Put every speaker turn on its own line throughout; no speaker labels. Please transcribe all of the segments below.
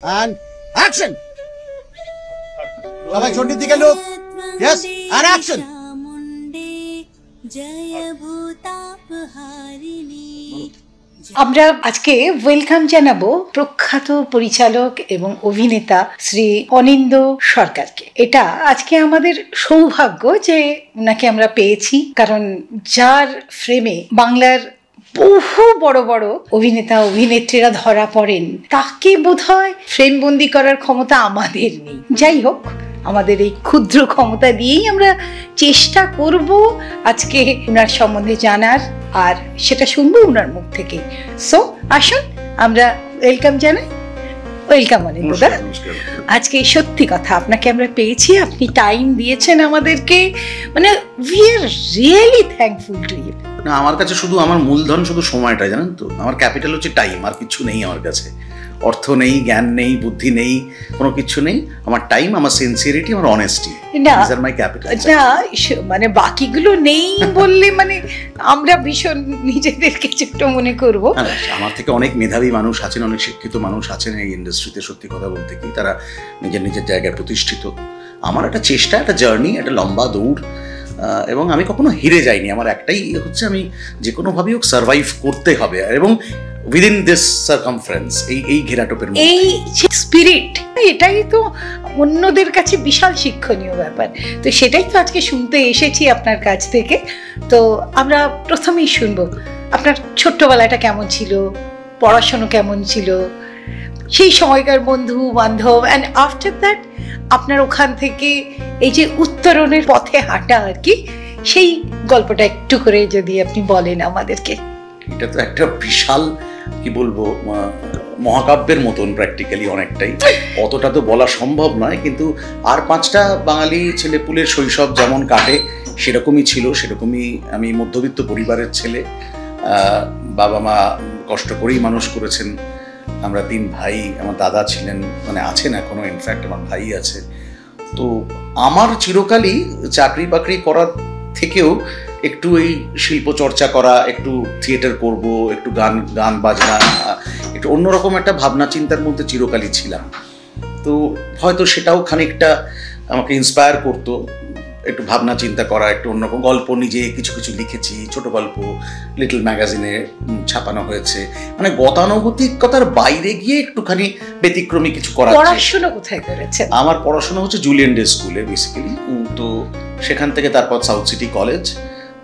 and action. সবাই ছন্ডির দিকে লোক। Yes, and action.
আমরা আজকে ওয়েলকাম জানাবো প্রখ্যাত পরিচালক এবং অভিনেতা শ্রী অনিন্দ্য সরকারকে। এটা আজকে আমাদের সৌভাগ্য যে ওনাকে আমরা পেয়েছি, কারণ যার ফ্রেমে বাংলার বহু বড় বড় অভিনেতা অভিনেত্রীরা ধরা পড়েন, তাকে বোধহয় ফ্রেমবন্দি করার ক্ষমতা আমাদের নেই। যাই হোক, আমাদের এই ক্ষুদ্র ক্ষমতা দিয়েই আমরা চেষ্টা করব আজকে ওনার সম্বন্ধে জানার, আর সেটা শুনবো ওনার মুখ থেকে। সো আসুন আমরা ওয়েলকাম জানাই। ওয়েলকাম অনিন্দ্যদা। আজকে সত্যি কথা, আপনাকে আমরা পেয়েছি, আপনি টাইম দিয়েছেন আমাদেরকে, মানে we are really thankful to you.
না, আমার কাছে শুধু আমার মূলধন শুধু সময়টা, জানেন তো, আমার ক্যাপিটাল হচ্ছে টাইম, আর কিছু নেই আমার কাছে। অর্থ নেই, জ্ঞান নেই, বুদ্ধি নেই, কোনো কিছু নেই। আমার টাইম, আমার সিনসিয়ারিটি, আমার honesty, this are my capital.
না মানে বাকিগুলো নেই বললে মানে আমরা ভীষণ নিজেদেরকে ছোট মনে করব।
আমার থেকে অনেক মেধাবী মানুষ আছেন, অনেক শিক্ষিত মানুষ আছেন এই ইন্ডাস্ট্রিতে। সত্যি কথা বলতে কি, তারা নিজের নিজের জায়গায় প্রতিষ্ঠিত। আমার একটা চেষ্টা, একটা জার্নি, একটা লম্বা দৌড়, এবং আমি কখনো হেরে যাইনি। আমার একটাই হচ্ছে, আমি যে কোনোভাবেই হোক সার্ভাইভ করতে হবে, এবং উইদিন দিস সার্কামফারেন্স, এই ঘেরাটোপের মধ্যে
এই স্পিরিট, এটাই তো অন্যদের কাছে বিশাল শিক্ষণীয় ব্যাপার। তো সেটাই তো আজকে শুনতে এসেছি আপনার কাছ থেকে। তো আমরা প্রথমেই শুনবো আপনার ছোট্টবেলাটা কেমন ছিল, পড়াশোনা কেমন ছিল, সেই সময়কার বন্ধু বান্ধব, অ্যান্ড আফটার দ্যাট আপনার ওখান থেকে এই যে উত্তরণের পথে হাঁটা আর কি, সেই গল্পটা একটু করে যদি আপনি বলেন আমাদেরকে।
এটা তো একটা বিশাল, কি বলবো, মহাকাব্যের মতন প্র্যাকটিক্যালি অনেকটাই। অতটা তো বলা সম্ভব নয়, কিন্তু আর 5টা বাঙালি ছেলেপুলের শৈশব যেমন কাটে সেরকমই ছিল। সেরকমই আমি মধ্যবিত্ত পরিবারের ছেলে, বাবা মা কষ্ট করেই মানুষ করেছেন। আমরা 3 ভাই, আমার দাদা ছিলেন, মানে আছেন এখনো, ইনফ্যাক্ট আমার ভাই আছে। তো আমার চিরকালই চাকরি বাকরি করার থেকেও একটু এই শিল্প চর্চা করা, একটু থিয়েটার করব, একটু গান বাজনা, একটু অন্যরকম একটা ভাবনা চিন্তার মধ্যে চিরকালই ছিলাম। তো হয়তো সেটাও খানিকটা আমাকে ইন্সপায়ার করতো, একটু ভাবনা চিন্তা করা, একটু অন্যরকম। গল্প নিজে কিছু কিছু লিখেছি, ছোট গল্প লিটল ম্যাগাজিনে ছাপানো হয়েছে। মানে গতানুগতিকতার বাইরে গিয়ে একটুখানি ব্যতিক্রমী কিছু করা।
পড়াশোনা কোথায় করেছেন?
আমার পড়াশোনা হচ্ছে জুলিয়ান ডে স্কুলে বেসিক্যালি। তো সেখান থেকে তারপর সাউথ সিটি কলেজ,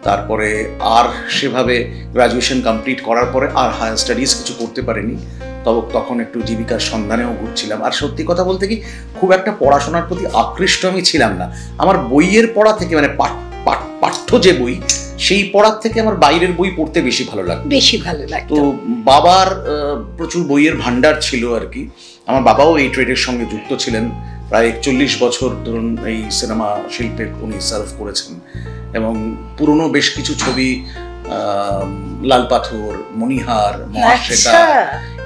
তারপরে আর সেভাবে গ্র্যাজুয়েশন কমপ্লিট করার পরে আর হায়ার স্টাডিজ কিছু করতে পারিনি। তখন একটু জীবিকার সন্ধানেও ঘুরছিলাম। আর সত্যি কথা বলতে কি, খুব একটা পড়াশোনার প্রতি আকৃষ্ট আমি ছিলাম না। আমার বইয়ের পড়া থেকে, মানে পাঠ্য যে বই, সেই পড়ার থেকে আমার বাইরের বই পড়তে বেশি ভালো লাগতো। তো বাবার প্রচুর বইয়ের ভান্ডার ছিল আর কি। আমার বাবাও এই ট্রেডের সঙ্গে যুক্ত ছিলেন। প্রায় 41 বছর ধরুন এই সিনেমা শিল্পে উনি সার্ভ করেছেন, এবং পুরনো বেশ কিছু ছবি, লাল পাথর, মণিহার, মহাশ্বেতা,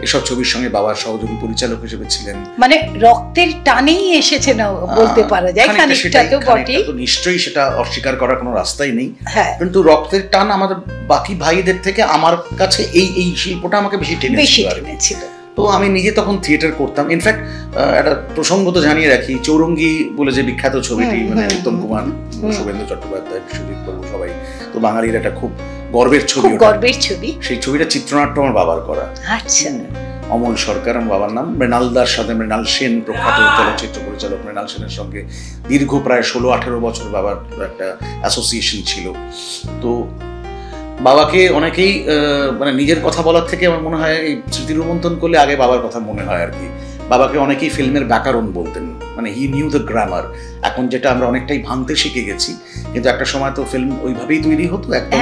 এসব ছবির সঙ্গে বাবার সহযোগী পরিচালক হিসেবে ছিলেন।
মানে রক্তের টানেই এসেছে না বলতে পারা যায়।
তো নিশ্চয়ই সেটা অস্বীকার করার কোনো রাস্তাই নেই। কিন্তু রক্তের টান আমাদের বাকি ভাইদের থেকে আমার কাছে এই শিল্পটা আমাকে বেশি টেনেছিল। তো আমি নিজে তখন থিয়েটার করতাম। ইনফ্যাক্ট একটা প্রসঙ্গ তো জানিয়ে রাখি, চৌরঙ্গি বলে যে বিখ্যাত ছবিটি, মানে উত্তম কুমার, শুভেন্দু চট্টোপাধ্যায়, বিশ্বজিৎ বর্মা, সবাই তো বাঙালির একটা খুব গর্বের ছবি। সেই ছবিটা চিত্রনাট্য আমার বাবার করা।
আচ্ছা।
অমল সরকার আমার বাবার নাম। মৃণালদার সাথে, মৃণাল সেন প্রখ্যাত চলচ্চিত্র পরিচালক, মৃণাল সেনের সঙ্গে দীর্ঘ প্রায় 16-18 বছর বাবার একটা অ্যাসোসিয়েশন ছিল। তো বাবাকে অনেকেই, মানে নিজের কথা বলার থেকে আমার মনে হয় এই স্মৃতি রোমন্থন করলে আগে বাবার কথা মনে হয় আর কি। বাবাকে অনেকেই ফিল্মের ব্যাকরণ বলতেন, মানে হি নিউ দ্য গ্রামার। এখন যেটা আমরা অনেকটাই ভাঙতে শিখে গেছি, কিন্তু একটা সময় তো ফিল্ম ওইভাবেই তৈরি হতো, একদম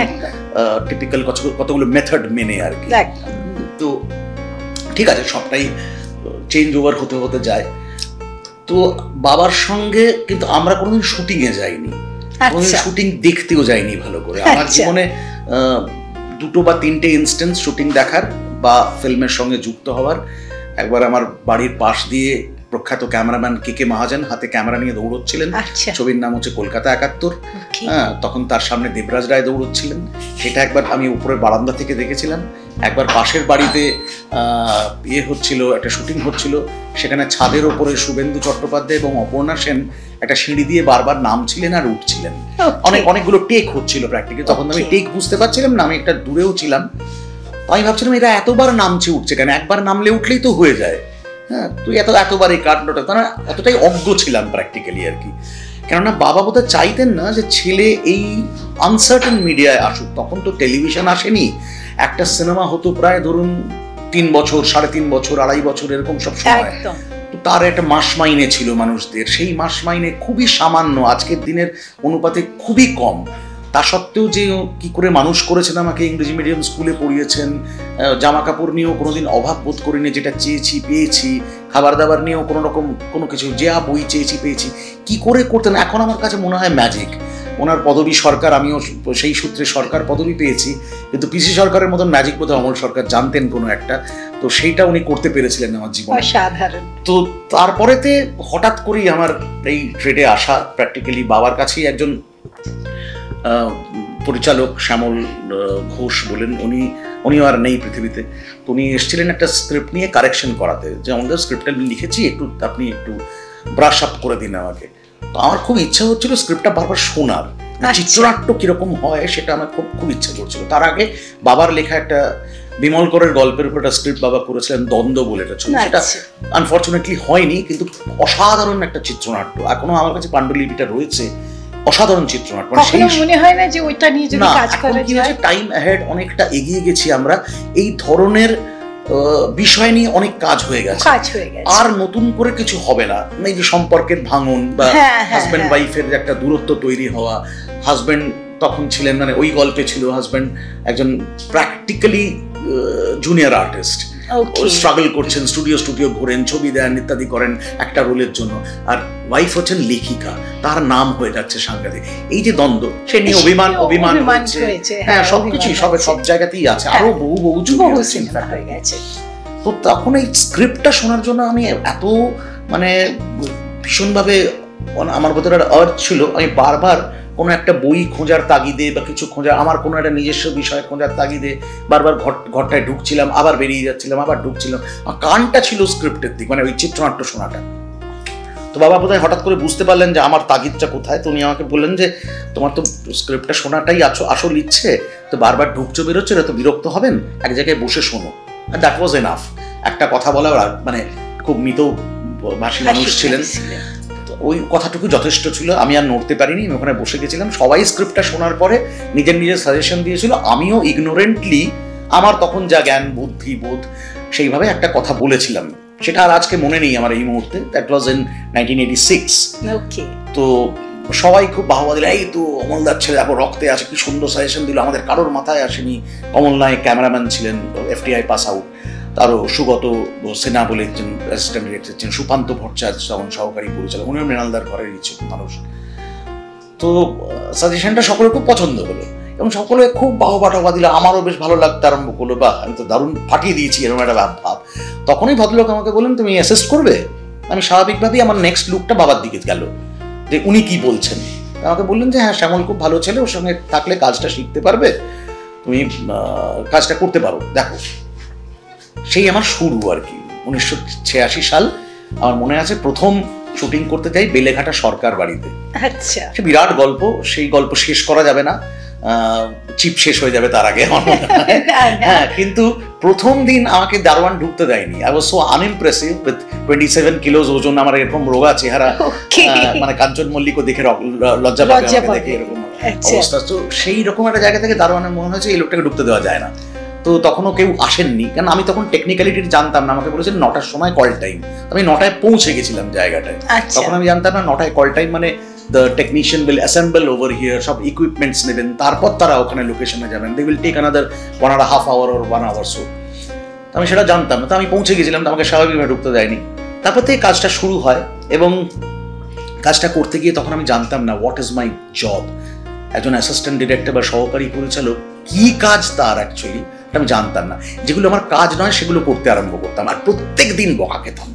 টিপিক্যাল কতগুলো মেথড মেনে আর কি। তো ঠিক আছে, সবটাই চেঞ্জ ওভার হতে হতে যায়। তো বাবার সঙ্গে কিন্তু আমরা কোনোদিন শুটিংয়ে যাইনি, কোনোদিন শুটিং দেখতেও যাইনি ভালো করে। আমার জীবনে 2 বা 3টে ইনস্টেন্স শুটিং দেখার বা ফিল্মের সঙ্গে যুক্ত হওয়ার। একবার আমার বাড়ির পাশ দিয়ে প্রখ্যাত ক্যামেরাম্যান কে মহাজন হাতে ক্যামেরা নিয়ে দৌড়চ্ছিলেন। ছবির নাম হচ্ছে কলকাতা 71। হ্যাঁ, তখন তার সামনে দেবরাজ রায় দৌড়চ্ছিলেন। সেটা একবার আমি উপরের বারান্দা থেকে দেখেছিলাম। একবার পাশের বাড়িতে হচ্ছিল, একটা শুটিং হচ্ছিল, সেখানে ছাদের ওপরে শুভেন্দু চট্টোপাধ্যায় এবং অপর্ণা সেন একটা সিঁড়ি দিয়ে বারবার নামছিলেন আর উঠছিলেন। অনেকগুলো টেক হচ্ছিল প্র্যাকটিক্যালি। তখন আমি টেক বুঝতে পারছিলাম না, আমি একটা দূরেও ছিলাম। আমি ভাবছিলাম এরা এতবার নামছে উঠছে কেন, একবার নামলে উঠলেই তো হয়ে যায়। হ্যাঁ, তুই এতবার এই কাণ্ডটা, তারা এতটাই অজ্ঞ ছিলাম প্র্যাকটিক্যালি আর কি। কেননা বাবা বোধহয় চাইতেন না যে ছেলে এই আনসার্টেন মিডিয়ায় আসুক। তখন তো টেলিভিশন আসেনি, একটা সিনেমা হতো প্রায় ধরুন 3 বছর, 3.5 বছর, 2.5 বছর এরকম সব সময়। তার একটা মাস মাইনে ছিল মানুষদের, সেই মাস মাইনে খুবই সামান্য, আজকের দিনের অনুপাতে খুবই কম। তা সত্ত্বেও যে কি করে মানুষ করেছেন আমাকে, ইংরেজি মিডিয়াম স্কুলে পড়িয়েছেন, জামা কাপড় নিয়েও কোনোদিন অভাব বোধ করিনি, যেটা চেয়েছি পেয়েছি, খাবার দাবার নিয়েও কোনো রকম কোনো কিছু, যা বই চেয়েছি পেয়েছি, কি করে করতেন এখন আমার কাছে মনে হয় ম্যাজিক। ওনার পদবী সরকার, আমিও সেই সূত্রে সরকার পদবী পেয়েছি, কিন্তু পিসি সরকারের মতন ম্যাজিক বোধহয় অমল সরকার জানতেন কোনো একটা, তো সেইটা উনি করতে পেরেছিলেন আমার জীবনে।
সাধারণ। তো
তারপরেতে হঠাৎ করেই আমার এই ট্রেডে আসা, প্র্যাকটিক্যালি বাবার কাছেই একজন পরিচালক শ্যামল ঘোষ বলেন, উনিও আর নেই পৃথিবীতে। তো উনি এসেছিলেন একটা স্ক্রিপ্ট নিয়ে কারেকশন করাতে, যে আমাদের স্ক্রিপ্টটা লিখেছি, আপনি একটু ব্রাশ আপ করে দিন আমাকে। তো আমার খুব ইচ্ছা হচ্ছিল স্ক্রিপ্টটা বারবার শোনার, চিত্রনাট্য কিরকম হয় সেটা আমার খুব ইচ্ছা করছিল। তার আগে বাবার লেখা একটা বিমল করের গল্পের উপর একটা স্ক্রিপ্ট বাবা করেছিলেন, দ্বন্দ্ব বলে একটা ছবি, সেটা আনফর্চুনেটলি হয়নি, কিন্তু অসাধারণ একটা চিত্রনাট্য। এখনো আমার কাছে পাণ্ডুলিপিটা রয়েছে, অসাধারণ চিত্রনাট্য।
মনে হয় না যে ওইটা নিয়ে যদি কাজ করা যায়।
টাইম অ্যাহেড, অনেকটা এগিয়ে গেছি আমরা, এই ধরনের বিষয় নিয়ে অনেক কাজ হয়ে গেছে, আর নতুন করে কিছু হবে না। এই যে সম্পর্কের ভাঙন বা হাজব্যান্ড ওয়াইফের একটা দূরত্ব তৈরি হওয়া, হাজব্যান্ড তখন ছিলেন, মানে ওই গল্পে ছিল হাজব্যান্ড একজন প্র্যাকটিক্যালি জুনিয়র আর্টিস্ট, স্ট্রাগল করছেন, স্টুডিও ঘোরেন, ছবি দেন, ইত্যাদি করেন একটা রোলের জন্য, আর ওয়াইফ হচ্ছেন লেখিকা, তার নাম হয়ে যাচ্ছে সাংঘাতিক। এই যে দ্বন্দ্ব, সে নিয়ে অভিমান হয়েছে, হ্যাঁ সবকিছুই সব জায়গাতেই আছে, আরো বহু হয়ে গেছে। তো তখন এই স্ক্রিপ্টটা শোনার জন্য আমি এত মানে ভীষণভাবে আমার ভেতরে আর্থ ছিল, আমি বারবার কোনো একটা বই খোঁজার তাগিদে বা কিছু খোঁজার, আমার কোনো একটা নিজস্ব বিষয় খোঁজার তাগিদে বারবার ঘরটায় ঢুকছিলাম, আবার বেরিয়ে যাচ্ছিলাম, আবার ঢুকছিলাম। আমার কানটা ছিল স্ক্রিপ্টের দিক, মানে ওই চিত্রনাট্য শোনাটা। তো বাবা বোধহয় হঠাৎ করে বুঝতে পারলেন যে আমার তাগিদটা কোথায়। তো উনি আমাকে বললেন যে তোমার তো স্ক্রিপ্টটা শোনাটাই আসল ইচ্ছে, তো বারবার ঢুকছো বেরোচ্ছে, তো বিরক্ত হবেন, এক জায়গায় বসে শোনো। That was enough. একটা কথা বলা, মানে খুব মৃত ভাষী মানুষ ছিলেন, ওই কথাটুকু যথেষ্ট ছিল। আমি আর নড়তে পারিনি, আমি ওখানে বসে গেছিলাম। সবাই স্ক্রিপ্টটা শোনার পরে নিজের সাজেশন দিয়েছিল, আমিও ইগনোরেন্টলি আমার তখন যা জ্ঞান বুদ্ধি বোধ সেইভাবে একটা কথা বলেছিলাম, সেটা আর আজকে মনে নেই আমার এই মুহূর্তে। That was in 1986। তো সবাই খুব বাহবা দিল, এই তো অমলদার ছেলে এখন রক্তে আছে, কি সুন্দর সাজেশন দিল, আমাদের কারোর মাথায় আসেনি। কমল নায়ক ক্যামেরাম্যান ছিলেন, FTI পাস আউট। তারও সুগত সিনহা বলে একজন অ্যাসিস্ট্যান্ট ডিরেক্টর ছিলেন, সুকান্ত ভট্টাচার্য তখন সহকারী পরিচালক, উনিও মৃণালদার ঘরের ইচ্ছুক মানুষ। তো সাজেশনটা সকলে খুব পছন্দ হলো এবং সকলে খুব বাহবা দিল, আমারও বেশ ভালো লাগতে আরম্ভ করলো, বা আমি তো দারুণ ফাটিয়ে দিয়েছি এরকম একটা ভাব। তখনই ভদ্রলোক আমাকে বললেন, তুমি অ্যাসিস্ট করবে? আমি স্বাভাবিকভাবেই আমার নেক্সট লুকটা বাবার দিকে গেল, যে উনি কি বলছেন। আমাকে বললেন যে হ্যাঁ, শ্যামল খুব ভালো ছেলে, ওর সঙ্গে থাকলে কাজটা শিখতে পারবে, তুমি কাজটা করতে পারো, দেখো। সেই আমার শুরু আর কি। 1986 সাল আমার মনে আছে, প্রথম শুটিং করতে যাই বেলেঘাটা সরকার বাড়িতে।
আচ্ছা,
সে বিরাট গল্প, সেই গল্প শেষ করা যাবে না, চিপ শেষ হয়ে যাবে তার আগে আমার মনে হয়। হ্যাঁ, কিন্তু প্রথম দিন আমাকে দারোয়ান ঢুকতে দেয়নি। I was so unimpressive with 27 kilos ওজন, আমার এরকম রোগা চেহারা, মানে কাঞ্চন মল্লিকও দেখে লজ্জা পাবে দেখে, এরকম অবস্থা। তো সেই রকম একটা জায়গা থেকে দারোয়ানের মনে হয়েছে এই লোকটাকে ঢুকতে দেওয়া যায় না। তো তখনও কেউ আসেননি, কারণ আমি তখন টেকনিক্যালিটি জানতাম না। আমাকে বলেছেন 9টার সময় কল টাইম, আমি 9টায় পৌঁছে গেছিলাম জায়গাটায়। তখন আমি জানতাম না 9টায় কল টাইম মানে the technician will assemble over here, সব ইকুইপমেন্টস নেবেন, তারপর তারা ওখানে লোকেশনে যাবেন, they will take another 1.5 hour or 1 hour so। তো আমি সেটা জানতাম না, তো আমি পৌঁছে গেছিলাম, তো আমাকে স্বাভাবিকভাবে ঢুকতে দেয়নি। তারপর থেকে কাজটা শুরু হয়, এবং কাজটা করতে গিয়ে তখন আমি জানতাম না হোয়াট ইজ মাই জব। একজন অ্যাসিস্ট্যান্ট ডিরেক্টর বা সহকারী পরিচালক কি কাজ তার অ্যাকচুয়ালি, আমি জানতাম না। যেগুলো আমার কাজ নয় সেগুলো করতে আরম্ভ করতাম, আর প্রত্যেক দিন বকা খেতাম,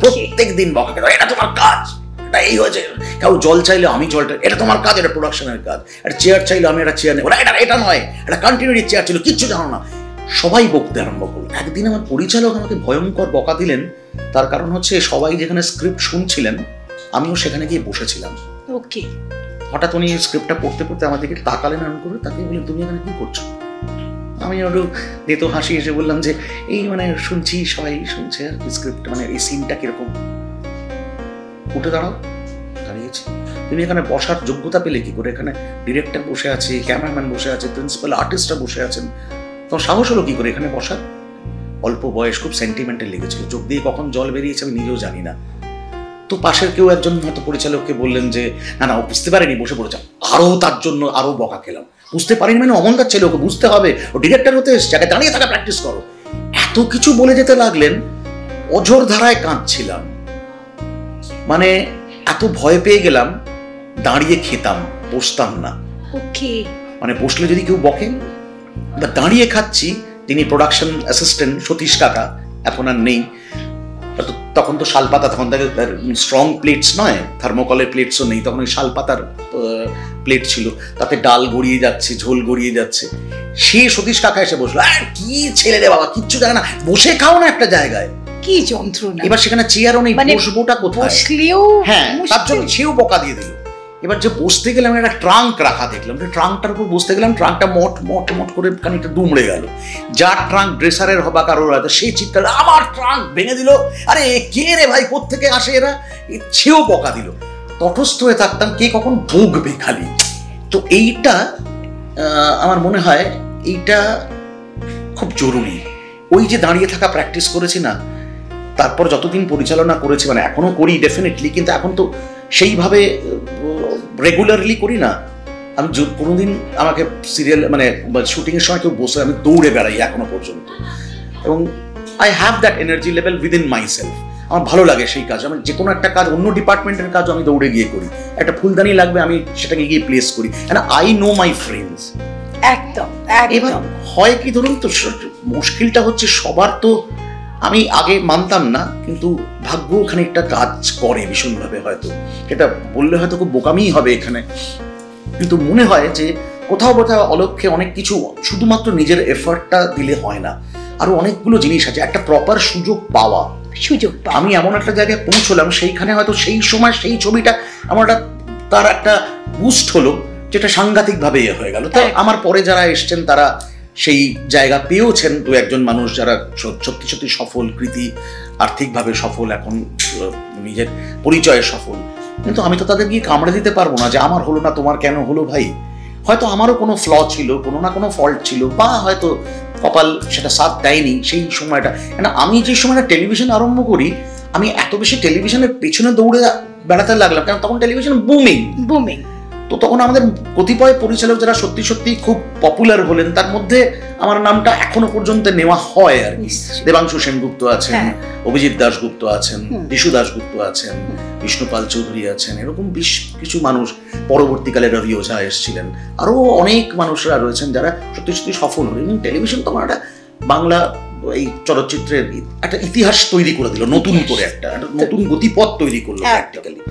প্রত্যেক দিন বকা খেতাম। এটা তোমার কাজ, এটা এই হয়েছে। কেউ জল চাইলে আমি জলটা, এটা তোমার কাজ, এটা প্রোডাকশনের কাজ। একটা চেয়ার চাইলে আমি একটা চেয়ার নেব, এটা নয়, এটা কন্টিনিউটি চেয়ার ছিল, কিচ্ছু জানো না। সবাই বকতে আরম্ভ করলো। একদিন আমার পরিচালক আমাকে ভয়ঙ্কর বকা দিলেন। তার কারণ হচ্ছে সবাই যেখানে স্ক্রিপ্ট শুনছিলেন আমিও সেখানে গিয়ে বসেছিলাম।
ওকে।
হঠাৎ উনি স্ক্রিপ্টটা পড়তে পড়তে আমার দিকে তাকালেন, এমন করে তাকে বললেন, তুমি এখানে কি করছো? আমি একটু দেতো হাসি এসে বললাম যে এই মানে শুনছি, সবাই শুনছে আর কি স্ক্রিপ্ট, মানে এই সিনটা কিরকম। উঠে দাঁড়াও। দাঁড়িয়েছি। তুমি এখানে বসার যোগ্যতা পেলে কি করে? এখানে ডিরেক্টর বসে আছে, ক্যামেরাম্যান বসে আছে, প্রিন্সিপাল আর্টিস্টরা বসে আছেন, তোমার সাহস হলো কি করে এখানে বসার? অল্প বয়স, খুব সেন্টিমেন্টাল লেগেছিল, চোখ দিয়ে কখন জল বেরিয়েছে আমি নিজেও জানি না। তো পাশের কেউ একজন হয়তো পরিচালককে বললেন যে না না, ও বুঝতে পারেনি, বসে পড়েছে। আরও তার জন্য আরও বকা খেলাম। বুঝতে পারিনি মানে অমনকার ছেলে, ওকে বুঝতে হবে, ও ডিরেক্টর হতে এসছে, আগে দাঁড়িয়ে থাকা প্র্যাকটিস করো। এত কিছু বলে যেতে লাগলেন, অঝোর ধারায় কাঁদছিলাম। মানে এত ভয় পেয়ে গেলাম, দাঁড়িয়ে খেতাম, বসতাম না।
ওকে। মানে
বসলে যদি কেউ বকেন, বা দাঁড়িয়ে খাচ্ছি। তিনি প্রোডাকশন অ্যাসিস্ট্যান্ট সতীশ কাকা, এখন আর নেই। তখন তো শালপাতা, তখন তাকে স্ট্রং প্লেটস নয়, থার্মোকলের প্লেটসও নেই, তখন ওই শালপাতার প্লেট ছিল, তাতে ডাল গড়িয়ে যাচ্ছে, ঝোল গড়িয়ে যাচ্ছে। সে সতীশ কাকা এসে বসলো, কি ছেলে রে বাবা, কিচ্ছু জানে না, বসে খাও না একটা জায়গায়,
কি যন্ত্রণা।
এবার সেখানে চেয়ারও নেই, বসবোটা কোথায়?
বসলেও
হ্যাঁ, তার জন্য সেও বকা দিয়ে দিল। এবার যে বসতে গেলাম, একটা ট্রাঙ্ক রাখা দেখলাম, ট্রাঙ্কটার উপর বসতে গেলাম, ট্রাঙ্কটা মট মট মট করে খানিকটা দুমড়ে গেল। যার ট্রাঙ্ক ড্রেসারের হবা কারোর হয়তো, সেই চিৎকার, আমার ট্রাঙ্ক ভেঙে দিল, আরে কে রে ভাই, কোত্থেকে আসে এরা? সেও বকা দিল। তটস্থ হয়ে থাকতাম, কে কখন বকবে খালি। তো এইটা আমার মনে হয় এইটা খুব জরুরি। ওই যে দাঁড়িয়ে থাকা প্র্যাকটিস করেছি না, তারপর যতদিন পরিচালনা করেছি, মানে এখনো করি ডেফিনেটলি, কিন্তু এখন তো সেইভাবে রেগুলারলি করি না। আমি কোনোদিন আমাকে সিরিয়াল মানে শুটিংয়ের সময় কেউ বসে, আমি দৌড়ে বেড়াই এখনো পর্যন্ত, এবং I have that energy level within my self. আমার ভালো লাগে সেই কাজ। আমি যে কোনো একটা কাজ, অন্য ডিপার্টমেন্টের কাজ আমি দৌড়ে গিয়ে করি। একটা ফুলদানি লাগবে, আমি সেটাকে গিয়ে প্লেস করি, আই নো মাই ফ্রেন্ডস।
একদম।
এবার হয় কি, ধরুন তো মুশকিলটা হচ্ছে সবার, তো আমি আগে মানতাম না, কিন্তু ভাগ্য খানিকটা কাজ করে ভীষণভাবে। হয়তো এটা বললে হয়তো খুব বোকামিই হবে এখানে, কিন্তু মনে হয় যে কোথাও কোথাও অলক্ষ্যে অনেক কিছু শুধুমাত্র নিজের এফর্টটা দিলে হয় না, আরো অনেকগুলো জিনিস আছে। একটা প্রপার সুযোগ পাওয়া। আমি এমন একটা জায়গায় পৌঁছলাম, সেইখানে হয়তো সেই সময় সেই ছবিটা আমার তার একটা বুস্ট হলো, যেটা সাংঘাতিকভাবে হয়ে গেল। তো আমার পরে যারা এসছেন তারা সেই জায়গা পেয়েওছেন, দু একজন মানুষ যারা সত্যি সত্যি সফল, কৃতি আর্থিকভাবে সফল, এখন নিজের পরিচয়ে সফল। কিন্তু আমি তো তাদের গিয়ে কামড়ে দিতে পারবো না যে আমার হলো না, তোমার কেন হলো ভাই। হয়তো আমারও কোনো ফ্ল ছিল, কোনো না কোনো ফল্ট ছিল, বা হয়তো কপাল সেটা সাথ দেয়নি সেই সময়টা। কেন আমি যে সময়টা টেলিভিশন আরম্ভ করি, আমি এত বেশি টেলিভিশনের পেছনে দৌড়ে বেড়াতে লাগলাম, কারণ তখন টেলিভিশন বুমিং। তো তখন আমাদের কতিপয় পরিচালক যারা সত্যি সত্যি খুব পপুলার হলেন, তার মধ্যে আমার নামটা এখনো পর্যন্ত নেওয়া হয় আর কি। দেবাংশু সেনগুপ্ত আছেন, অভিজিৎ দাশগুপ্ত আছেন, বিশু দাশগুপ্ত আছেন, বিষ্ণুপাল চৌধুরী আছেন, এরকম বেশ কিছু মানুষ। পরবর্তীকালে রবি ওঝা এসেছিলেন, আরো অনেক মানুষরা রয়েছেন যারা সত্যি সত্যি সফল হলেন। এবং টেলিভিশন তোমার একটা বাংলা এই চলচ্চিত্রের একটা ইতিহাস তৈরি করে দিল, নতুন করে একটা নতুন গতিপথ তৈরি করলো প্র্যাকটিক্যালি।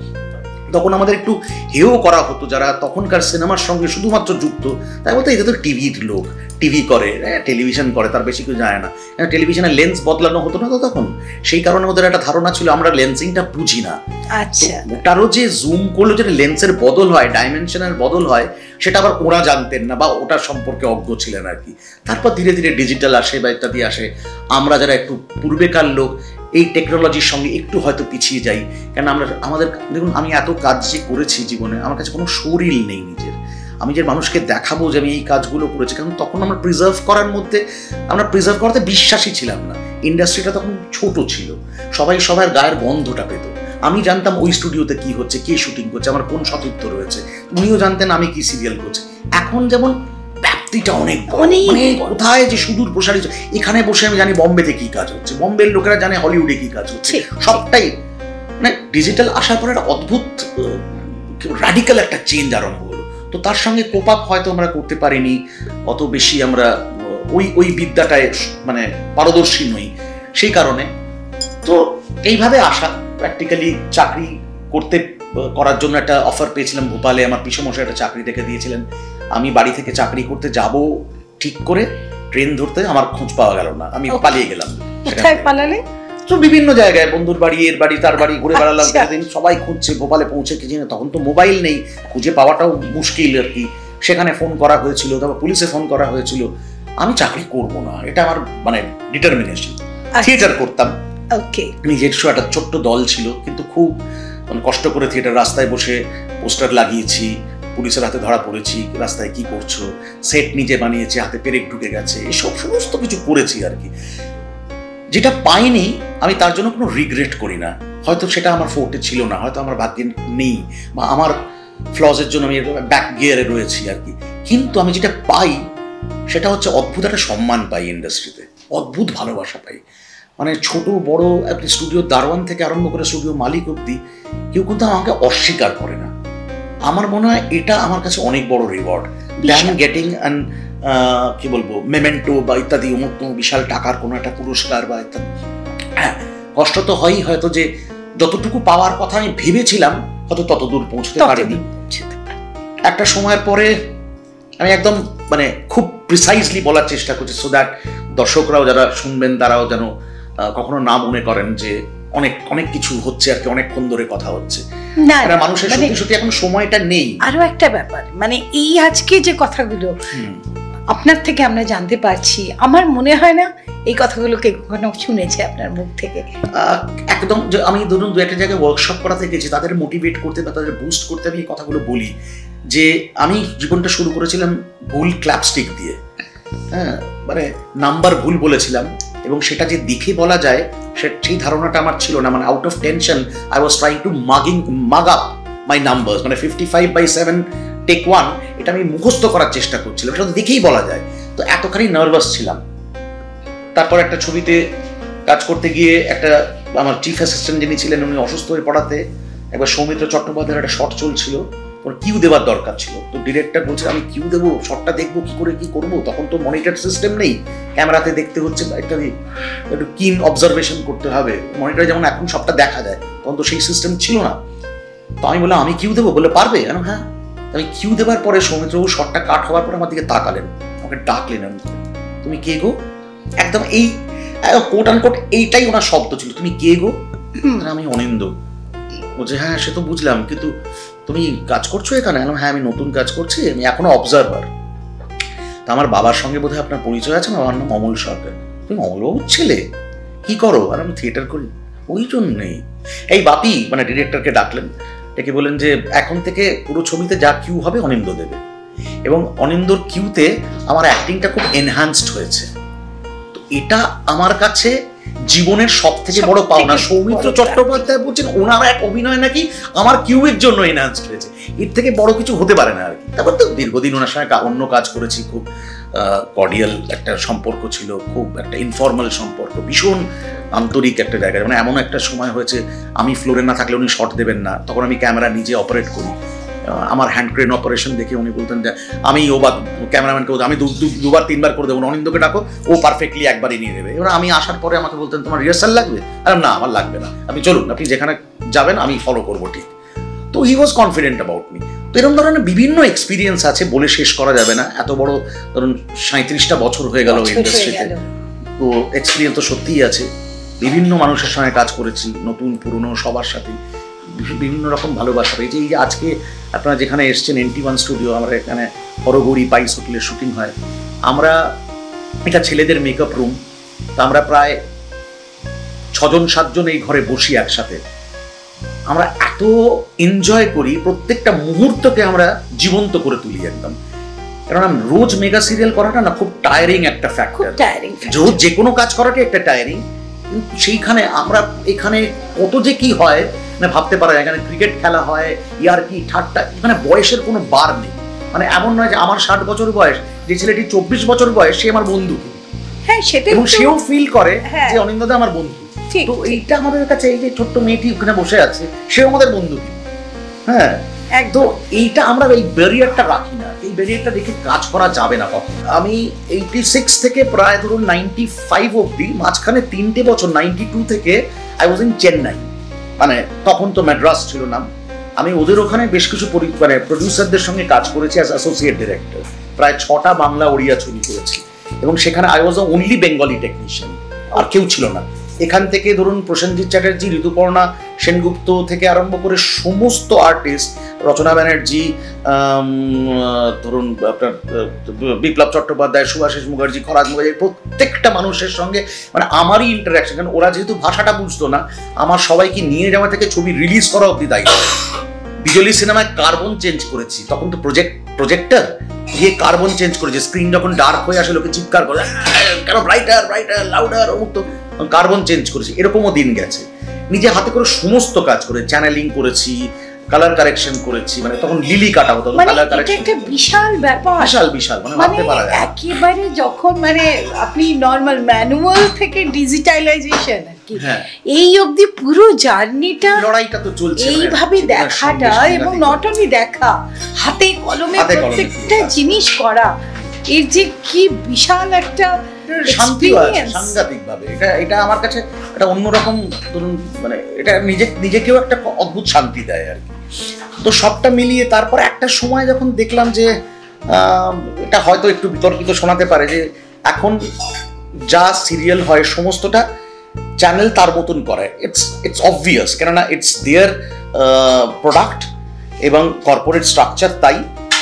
তখন আমাদের একটু হেও করা হতো যারা তখনকার সিনেমার সঙ্গে শুধুমাত্র যুক্ত, তাই বলতো এটা তো টিভির লোক, টিভি করে, টেলিভিশন করে, তার বেশি কিছু যায় না। টেলিভিশনের লেন্স বদলানো হতো না তো তখন, সেই কারণে ওদের একটা ধারণা ছিল আমরা লেন্সিংটা বুঝি না।
আচ্ছা,
ওটারও যে জুম করলে যেটা লেন্সের বদল হয়, ডাইমেনশনের বদল হয়, সেটা আবার ওরা জানতেন না বা ওটার সম্পর্কে অজ্ঞ ছিলেন আর কি। তারপর ধীরে ধীরে ডিজিটাল আসে বা ইত্যাদি আসে। আমরা যারা একটু পূর্বেকার লোক, এই টেকনোলজির সঙ্গে একটু হয়তো পিছিয়ে যাই, কেন আমাদের দেখুন, আমি এত কাজ যে করেছি জীবনে, আমার কাছে কোনো শরীর নেই নিজের। আমি যে মানুষকে দেখাবো যে আমি এই কাজগুলো করেছি, কারণ তখন আমরা প্রিজার্ভ করাতে বিশ্বাসী ছিলাম না। ইন্ডাস্ট্রিটা তখন ছোট ছিল, সবাই সবার গায়ের গন্ধটা পেত। আমি জানতাম ওই স্টুডিওতে কি হচ্ছে, কে শুটিং করছে, আমার কোন সতীর্থ রয়েছে, উনিও জানতেন আমি কি সিরিয়াল করছি। এখন যেমন ব্যাপ্তিটা অনেক কোথায় যে সুদূর প্রসারিত, এখানে বসে আমি জানি বোম্বেতে কি কাজ হচ্ছে, বোম্বের লোকেরা জানে হলিউডে কি কাজ হচ্ছে, সবটাই মানে ডিজিটাল আসার পরে একটা অদ্ভুত রাডিক্যাল একটা চেঞ্জ আরম্ভ হলো। তো তার সঙ্গে কোপ আপ হয়তো আমরা করতে পারিনি, অত বেশি আমরা ওই বিদ্যাটায় মানে পারদর্শী নই, সেই কারণে। তো এইভাবে আসা, প্র্যাকটিক্যালি চাকরি করার জন্য একটা অফার পেয়েছিলাম ভোপালে। আমার পিসমশাই একটা চাকরি দেখে দিয়েছিলেন। আমি বাড়ি থেকে চাকরি করতে যাব ঠিক করে ট্রেন ধরতে আমার খোঁজ পাওয়া গেল না, আমি পালিয়ে গেলাম।
কোথায় পালালে?
তো বিভিন্ন জায়গায়, বন্ধুর বাড়ি, এর বাড়ি, তার বাড়ি ঘুরে বেড়ালাম সেদিন। সবাই খুঁজছে, ভোপালে পৌঁছে কি জানি, তখন তো মোবাইল নেই, খুঁজে পাওয়াটাও মুশকিল আর কি। সেখানে ফোন করা হয়েছিল, তারপর পুলিশে ফোন করা হয়েছিল। আমি চাকরি করব না, এটা আমার মানে ডিটারমিনেশন। থিয়েটার করতাম, নিজস্ব একটা ছোট্ট দল ছিল, কিন্তু খুব মানে কষ্ট করে থিয়েটার, রাস্তায় বসে পোস্টার লাগিয়েছি, পুলিশের হাতে ধরা পড়েছি, রাস্তায় কি করছো, সেট নিজে বানিয়েছি, হাতে পেরেক ঢুকে গেছে, এসব সমস্ত কিছু করেছি আর কি। যেটা পাইনি আমি তার জন্য কোনো রিগ্রেট করি না। হয়তো সেটা আমার ফোর্টে ছিল না, হয়তো আমার ভাগ্যে নেই, বা আমার ফ্লজের জন্য আমি ব্যাক গিয়ারে রয়েছি আর কি। কিন্তু আমি যেটা পাই সেটা হচ্ছে অদ্ভুত একটা সম্মান পাই ইন্ডাস্ট্রিতে, অদ্ভুত ভালোবাসা পাই। মানে ছোট বড় আপনি স্টুডিও দারোয়ান থেকে আরম্ভ করে স্টুডিও মালিক অব্দি কেউ কিন্তু আমাকে অস্বীকার করে না। আমার মনে হয় এটা আমার কাছে অনেক বড় রিওয়ার্ড দ্যান গেটিং অ্যান কি বলবো মেমেন্টো বা ইত্যাদি, অমুক বিশাল টাকার কোনো একটা পুরস্কার বা ইত্যাদি। হ্যাঁ, কষ্ট তো হয়ই, হয়তো যে যতটুকু পাওয়ার কথা আমি ভেবেছিলাম হয়তো তত দূর পৌঁছতে পারিনি। একটা সময়ের পরে আমি একদম মানে খুব প্রিসাইজলি বলার চেষ্টা করছি, সো দ্যাট দর্শকরাও যারা শুনবেন তারাও যেন কখনো না মনে করেন যে অনেক অনেক কিছু হচ্ছে আর কি, অনেকক্ষণ ধরে কথা হচ্ছে। না, মানুষের সত্যি সত্যি এখন সময়টা নেই।
আরো একটা ব্যাপার, মানে এই আজকে যে কথাগুলো আপনার থেকে আমরা জানতে পারছি, আমার মনে হয় না এই কথাগুলোকে কখনো শুনেছে আপনার মুখ থেকে।
একদম, আমি ধরুন দু একটা জায়গায় ওয়ার্কশপ করাতে গেছি, তাদের মোটিভেট করতে বা তাদের বুস্ট করতে আমি এই কথাগুলো বলি যে আমি জীবনটা শুরু করেছিলাম ভুল ক্ল্যাপস্টিক দিয়ে। হ্যাঁ, মানে নাম্বার ভুল বলেছিলাম, এবং সেটা যে দেখে বলা যায় সেই ধারণাটা আমার ছিল না। মানে out of tension I was trying to মাগ আপ মাই নাম্বারস, মানে 55/7 টেক 1 এটা আমি মুখস্থ করার চেষ্টা করছিলাম, সেটা দেখেই বলা যায়। তো এতখানি নার্ভাস ছিলাম। তারপর একটা ছবিতে কাজ করতে গিয়ে একটা আমার চিফ অ্যাসিস্ট্যান্ট যিনি ছিলেন উনি অসুস্থ হয়ে পড়াতে একবার সৌমিত্র চট্টোপাধ্যায়ের একটা শট চলছিল, ওর কিউ দেওয়ার দরকার ছিল। তো ডিরেক্টর বলছে আমি কিউ দেবো, শটটা দেখবো কি করে, কি করবো, তখন তো মনিটর সিস্টেম নেই, ক্যামেরাতে দেখতে হচ্ছে, একটু কিন অবজারভেশন করতে হবে। মনিটরে যেমন এখন সবটা দেখা যায়, তখন তো সেই সিস্টেম ছিল না। তো আমি বললাম আমি কিউ দেবো, বলে পারবে? হ্যাঁ। আমি কিউ দেওয়ার পরে সৌমিত্রবাবু শটটা কাট হওয়ার পরে আমার দিকে তাকালেন, আমাকে ডাকলেন, তুমি কে গো? একদম এই কোট আনকোট এইটাই ওনার শব্দ ছিল, তুমি কে গো? আমি অনিন্দ। বলছে হ্যাঁ সে তো বুঝলাম, কিন্তু তুমি কাজ করছো এখানে? হ্যাঁ আমি নতুন কাজ করছি, আমি এখনো অবজারভার। তা আমার বাবার সঙ্গে বোধহয় আপনার পরিচয় আছে না? আমার নাম অমল সরকার। তুমি অমলবাবুর ছেলে, কি করো? আর আমি থিয়েটার করি। ওই জন্যই এই বাপি মানে ডিরেক্টরকে ডাকলেন, ডেকে বলেন যে এখন থেকে পুরো ছবিতে যা কিউ হবে অনিন্দ দেবে, এবং অনিন্দর কিউতে আমার অ্যাক্টিংটা খুব এনহ্যান্সড হয়েছে। তো এটা আমার কাছে জীবনের সব থেকে বড় পাওনা। সৌমিত্র চট্টোপাধ্যায় বলছেন ওনার এক অভিনয় নাকি আমার কিউয়ের জন্য এনহ্যান্সড হয়েছে, এর থেকে বড় কিছু হতে পারে না আর কি। তারপর তো দীর্ঘদিন ওনার সঙ্গে অন্য কাজ করেছি, খুব কর্ডিয়াল একটা সম্পর্ক ছিল, খুব একটা ইনফর্মাল সম্পর্ক, ভীষণ আন্তরিক একটা জায়গায়। মানে এমন একটা সময় হয়েছে আমি ফ্লোরে না থাকলে উনি শট দেবেন না, তখন আমি ক্যামেরা নিজে অপারেট করি। আমার হ্যান্ড ক্রেন অপারেশন দেখে উনি বলতেন যে আমি ও বা ক্যামেরাম্যানকে বলতেন আমি দুবার তিনবার করে দেবো, অনিন্দকে ডাকো, ও পারফেক্টলি একবারই নিয়ে নেবে। এবার আমি আসার পরে আমাকে বলতেন তোমার রিহার্সাল লাগবে? আর না আমার লাগবে না, আপনি চলুন, আপনি যেখানে যাবেন আমি ফলো করবো ঠিক। তো হি ওয়াজ কনফিডেন্ট অ্যাবাউট মি। তো এরকম ধরনের বিভিন্ন এক্সপিরিয়েন্স আছে, বলে শেষ করা যাবে না। এত বড় ধরুন 37টা বছর হয়ে গেল ইন্ডাস্ট্রিতে, তো এক্সপিরিয়েন্স তো সত্যিই আছে। বিভিন্ন মানুষের সঙ্গে কাজ করেছি, নতুন পুরনো সবার সাথে বিভিন্ন রকম ভালোবাসা পেয়েছি। এই যে আজকে আপনারা যেখানে এসছেন NT1 স্টুডিও, আমরা এখানে হরগৌরী পাইস হোটেলের শুটিং হয়, আমরা এটা ছেলেদের মেকআপ রুম, তা আমরা প্রায় 6-7 জন এই ঘরে বসি একসাথে। আমরা এত এনজয় করি, প্রত্যেকটা মুহূর্তকে আমরা জীবন্ত করে তুলি একদম। কারণ রোজ মেগা সিরিয়াল করাটা না খুব টায়ারিং একটা ফ্যাক্টর, রোজ যে কোনো কাজ করাটা একটা টায়ারিং। কিন্তু সেইখানে আমরা এখানে কত যে কি হয় না ভাবতে পারা যায়। এখানে ক্রিকেট খেলা হয়, ইয়ার্কি ঠাট্টা, মানে বয়সের কোনো বার নেই। মানে এমন নয় যে আমার 60 বছর বয়স, যে ছেলেটি 24 বছর বয়স সে আমার বন্ধু,
হ্যাঁ সেটা,
এবং সেও ফিল করে যে অনিন্দদা আমার বন্ধু। তো এইটা আমাদের কাছে, এই যে ছোট্ট মেয়েটি ওখানে বসে আছে সেও আমাদের বন্ধু। হ্যাঁ, একদম এইটা আমরা এই ব্যারিয়ারটা রাখি না। এই ব্যারিয়ারটা দেখে কাজ করা যাবে না কখন। আমি 86 থেকে প্রায় ধরুন 95 অব্দি, মাঝখানে 3টে বছর 92 থেকে আই ওয়াজ ইন চেন্নাই, মানে তখন তো ম্যাড্রাস ছিল নাম। আমি ওদের ওখানে বেশ কিছু মানে প্রডিউসারদের সঙ্গে কাজ করেছি অ্যাজ অ্যাসোসিয়েট ডিরেক্টর, প্রায় 6টা বাংলা ওড়িয়া ছবি করেছি, এবং সেখানে I was only Bengali technician, আর কেউ ছিল না। এখান থেকে ধরুন প্রসেনজিৎ চ্যাটার্জি, ঋতুপর্ণা সেনগুপ্ত থেকে আরম্ভ করে সমস্ত আর্টিস্ট, রচনা ব্যানার্জি, ধরুন আপনার বিপ্লব চট্টোপাধ্যায়, সুভাষিস মুখার্জি, খরাজ মুখার্জি, প্রত্যেকটা মানুষের সঙ্গে মানে আমারই ইন্টারাকশন। কারণ ওরা যেহেতু ভাষাটা বুঝতো না, আমার সবাইকে নিয়ে যাওয়া থেকে ছবি রিলিজ করা অব্দি দায়িত্ব। বিজলি সিনেমায় কার্বন চেঞ্জ করেছি, তখন তো প্রজেক্টর দিয়ে কার্বন চেঞ্জ করেছে, স্ক্রিন যখন ডার্ক হয়ে আসে লোকে চিৎকার করে কেন ব্রাইটার ব্রাইটার লাউডার, অমুক, তো কার্বন চেঞ্জ করেছি, এরকমও দিন গেছে। নিজে হাতে করে সমস্ত কাজ করে চ্যানেলিং করেছি, কালার কারেকশন করেছি, মানে তখন লিলি কাটা হতো, কালার কারেকশন একটা
বিশাল ব্যাপার,
বিশাল মানে ভাবতে পারা যায়
একেবারে। যখন মানে আপনি নরমাল ম্যানুয়াল থেকে ডিজিটালাইজেশন আর কি, এই অবধি পুরো জার্নিটা,
লড়াইটা তো চলছে
এইভাবে দেখাটা, এবং নট অনলি দেখা, হাতে কলমে প্রত্যেকটা জিনিস করা, এর যে কি বিশাল একটা
শান্তি আছে সাংঘাতিক ভাবে। এটা আমার কাছে একটা অন্যরকম, ধরুন মানে এটা নিজেকেও একটা অদ্ভুত শান্তি দেয় আর কি। তো সবটা মিলিয়ে তারপর একটা সময় যখন দেখলাম যে এটা হয়তো একটু বিতর্কিত শোনাতে পারে, যে এখন যা সিরিয়াল হয় সমস্তটা চ্যানেল তার মতন করে, ইটস অবভিয়াস, কেননা ইটস দেয়ার প্রোডাক্ট এবং কর্পোরেট স্ট্রাকচার তাই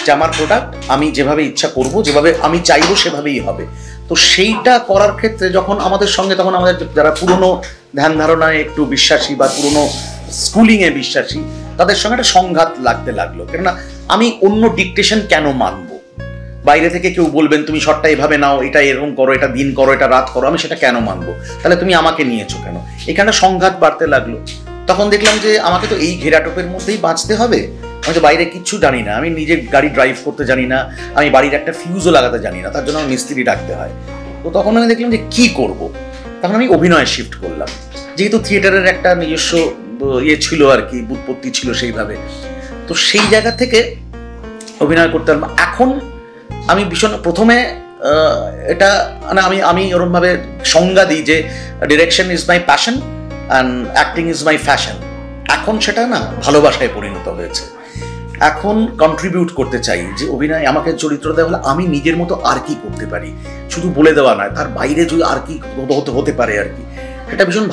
যে আমার প্রোডাক্ট আমি যেভাবে ইচ্ছা করব, যেভাবে আমি চাইবো সেভাবেই হবে। তো সেইটা করার ক্ষেত্রে যখন আমাদের সঙ্গে, তখন আমাদের যারা পুরনো ধ্যান ধারণায় একটু বিশ্বাসী বা পুরনো স্কুলিংয়ে বিশ্বাসী, তাদের সঙ্গে একটা সংঘাত লাগতে লাগলো। কেননা আমি অন্য ডিকটেশন কেন মানবো? বাইরে থেকে কেউ বলবেন তুমি শটটা এভাবে নাও, এটা এরকম করো, এটা দিন করো, এটা রাত করো, আমি সেটা কেন মানবো? তাহলে তুমি আমাকে নিয়েছো কেন? এখানে সংঘাত বাড়তে লাগলো। তখন দেখলাম যে আমাকে তো এই ঘেরাটোপের মধ্যেই বাঁচতে হবে। আমি তো বাইরে কিচ্ছু জানি না, আমি নিজের গাড়ি ড্রাইভ করতে জানি না, আমি বাড়ির একটা ফিউজও লাগাতে জানি না, তার জন্য আমার মিস্ত্রি ডাকতে হয়। তো তখন আমি দেখলাম যে কি করব। তখন আমি অভিনয়ে শিফট করলাম, যেহেতু থিয়েটারের একটা নিজস্ব ইয়ে ছিল আর কি, বুৎপত্তি ছিল সেইভাবে। তো সেই জায়গা থেকে অভিনয় করতে পারলাম। এখন আমি ভীষণ প্রথমে এটা মানে আমি ওরকমভাবে সংজ্ঞা দিই যে direction is my passion and acting is my fashion. এখন সেটা না ভালোবাসায় পরিণত হয়েছে। এখন কন্ট্রিবিউট করতে চাই, যে অভিনয় আমাকে চরিত্র দেওয়া হলে আমি নিজের মতো আর কি করতে পারি, শুধু বলে দেওয়া নয়, তার বাইরে যদি আর কি হতে পারে আর কি, সেটা ভীষণ